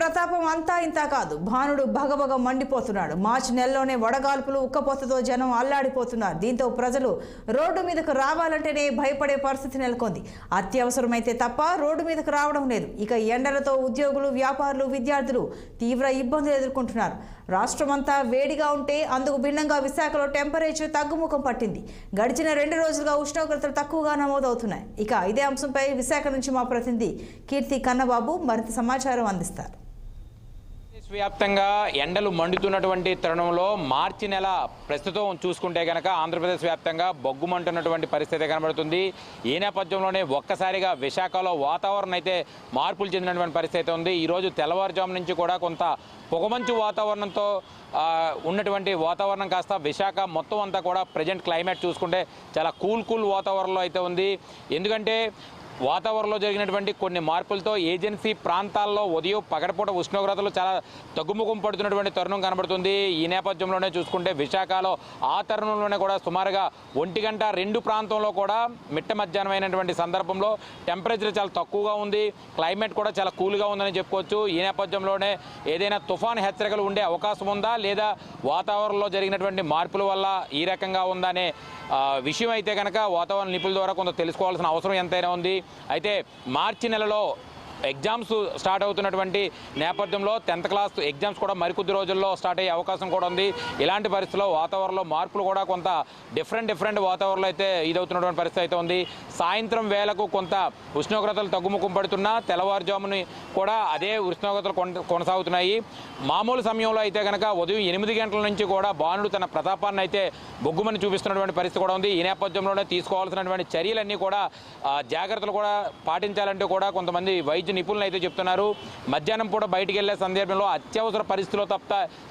ప్రతాపం అంతా ఇంత కాదు. భానుడు భగభగ మండిపోతున్నాడు. మార్చి నెలలోనే వడగాల్పులు ఉక్కపోతతో జనం అల్లాడిపోతున్నారు. దీంతో ప్రజలు రోడ్డు మీదకు రావాలంటేనే భయపడే పరిస్థితి నెలకొంది. అత్యవసరమైతే తప్ప రోడ్డు మీదకు రావడం లేదు. ఇక ఎండలతో ఉద్యోగులు, వ్యాపారులు, విద్యార్థులు తీవ్ర ఇబ్బందులు ఎదుర్కొంటున్నారు. రాష్ట్రమంతా వేడిగా ఉంటే అందుకు భిన్నంగా విశాఖలో టెంపరేచర్ తగ్గుముఖం పట్టింది. గడిచిన 2 రోజులుగా ఉష్ణోగ్రతలు తక్కువగా నమోదవుతున్నాయి. ఇక ఇదే అంశంపై విశాఖ నుంచి మా ప్రతినిధి కీర్తి కన్నబాబు మరింత సమాచారం అందిస్తారు. వ్యాప్తంగా ఎండలు మండుతున్నటువంటి తరుణంలో మార్చి నెల ప్రస్తుతం చూసుకుంటే కనుక ఆంధ్రప్రదేశ్ వ్యాప్తంగా బొగ్గుమంటున్నటువంటి పరిస్థితి కనబడుతుంది. ఈ నేపథ్యంలోనే ఒక్కసారిగా విశాఖలో వాతావరణం అయితే మార్పులు చెందినటువంటి పరిస్థితి ఉంది. ఈరోజు తెల్లవారుజాము నుంచి కూడా కొంత పొగమంచు వాతావరణంతో ఉన్నటువంటి వాతావరణం కాస్త విశాఖ మొత్తం అంతా కూడా ప్రజెంట్ క్లైమేట్ చూసుకుంటే చాలా కూల్ వాతావరణంలో అయితే ఉంది. ఎందుకంటే వాతావరణంలో జరిగినటువంటి కొన్ని మార్పులతో ఏజెన్సీ ప్రాంతాల్లో ఉదయం పగటిపూట ఉష్ణోగ్రతలు చాలా తగ్గుముఖం పడుతున్నటువంటి తరుణం కనబడుతుంది. ఈ నేపథ్యంలోనే చూసుకుంటే విశాఖలో ఆ తరుణంలోనే కూడా సుమారుగా 1:02 ప్రాంతంలో కూడా మిట్ట మధ్యాహ్నం అయినటువంటి సందర్భంలో టెంపరేచర్ చాలా తక్కువగా ఉంది. క్లైమేట్ కూడా చాలా కూల్గా ఉందని చెప్పుకోవచ్చు. ఈ నేపథ్యంలోనే ఏదైనా తుఫాను హెచ్చరికలు ఉండే అవకాశం ఉందా లేదా వాతావరణంలో జరిగినటువంటి మార్పుల వల్ల ఈ రకంగా ఉందా అనే విషయం అయితే కనుక వాతావరణ నిపుణుల ద్వారా కొంత తెలుసుకోవాల్సిన అవసరం ఎంతైనా ఉంది. అయితే మార్చి నెలలో ఎగ్జామ్స్ స్టార్ట్ అవుతున్నటువంటి నేపథ్యంలో 10th క్లాస్ ఎగ్జామ్స్ కూడా మరికొద్ది రోజుల్లో స్టార్ట్ అయ్యే అవకాశం కూడా ఉంది. ఇలాంటి పరిస్థితుల్లో వాతావరణంలో మార్పులు కూడా కొంత డిఫరెంట్ వాతావరణంలో అయితే ఇదవుతున్నటువంటి పరిస్థితి అయితే ఉంది. సాయంత్రం వేళకు కొంత ఉష్ణోగ్రతలు తగ్గుముఖం పడుతున్నా తెల్లవారుజాముని కూడా అదే ఉష్ణోగ్రతలు కొనసాగుతున్నాయి. మామూలు సమయంలో అయితే కనుక ఉదయం 8 గంటల నుంచి కూడా భానుడు తన ప్రతాపాన్ని అయితే బొగ్గుమని చూపిస్తున్నటువంటి పరిస్థితి కూడా ఉంది. ఈ నేపథ్యంలోనే తీసుకోవాల్సినటువంటి చర్యలన్నీ కూడా జాగ్రత్తలు కూడా పాటించాలంటూ కూడా కొంతమంది వైద్య నిపుణులు అయితే చెప్తున్నారు. మధ్యాహ్నం పూట బయటికి వెళ్లే సందర్భంలో అత్యవసర పరిస్థితుల్లో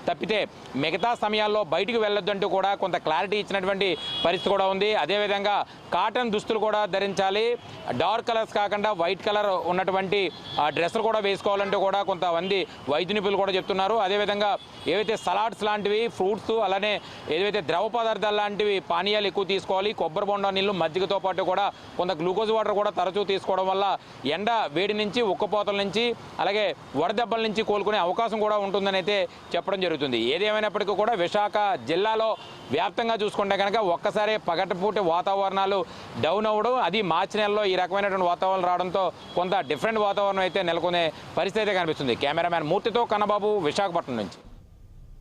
తప్పితే మిగతా సమయాల్లో బయటికి వెళ్ళొద్దంటూ కూడా కొంత క్లారిటీ ఇచ్చినటువంటి పరిస్థితి కూడా ఉంది. అదేవిధంగా కాటన్ దుస్తులు కూడా ధరించాలి. డార్క్ కలర్స్ కాకుండా వైట్ కలర్ ఉన్నటువంటి డ్రెస్సులు కూడా వేసుకోవాలంటూ కూడా కొంతమంది వైద్య నిపుణులు కూడా చెప్తున్నారు. అదేవిధంగా ఏవైతే సలాడ్స్ లాంటివి, ఫ్రూట్స్, అలానే ఏదైతే ద్రవ పదార్థాలు లాంటివి పానీయాలు ఎక్కువ తీసుకోవాలి. కొబ్బరి బొండా నీళ్ళు, మజ్జిగతో పాటు కూడా కొంత గ్లూకోజ్ వాటర్ కూడా తరచూ తీసుకోవడం వల్ల ఎండ వేడి నుంచి, ఉక్కపోతల నుంచి, అలాగే వడదెబ్బల నుంచి కోలుకునే అవకాశం కూడా ఉంటుందని అయితే చెప్పడం జరుగుతుంది. ఏదేమైనప్పటికీ కూడా విశాఖ జిల్లాలో వ్యాప్తంగా చూసుకుంటే కనుక ఒక్కసారి పగటిపూట వాతావరణాలు డౌన్ అవ్వడం, అది మార్చి నెలలో ఈ రకమైనటువంటి వాతావరణం రావడంతో కొంత డిఫరెంట్ వాతావరణం అయితే నెలకొనే పరిస్థితి అయితే కనిపిస్తుంది. కెమెరామ్యాన్ మూర్తితో కన్నబాబు, విశాఖపట్నం నుంచి.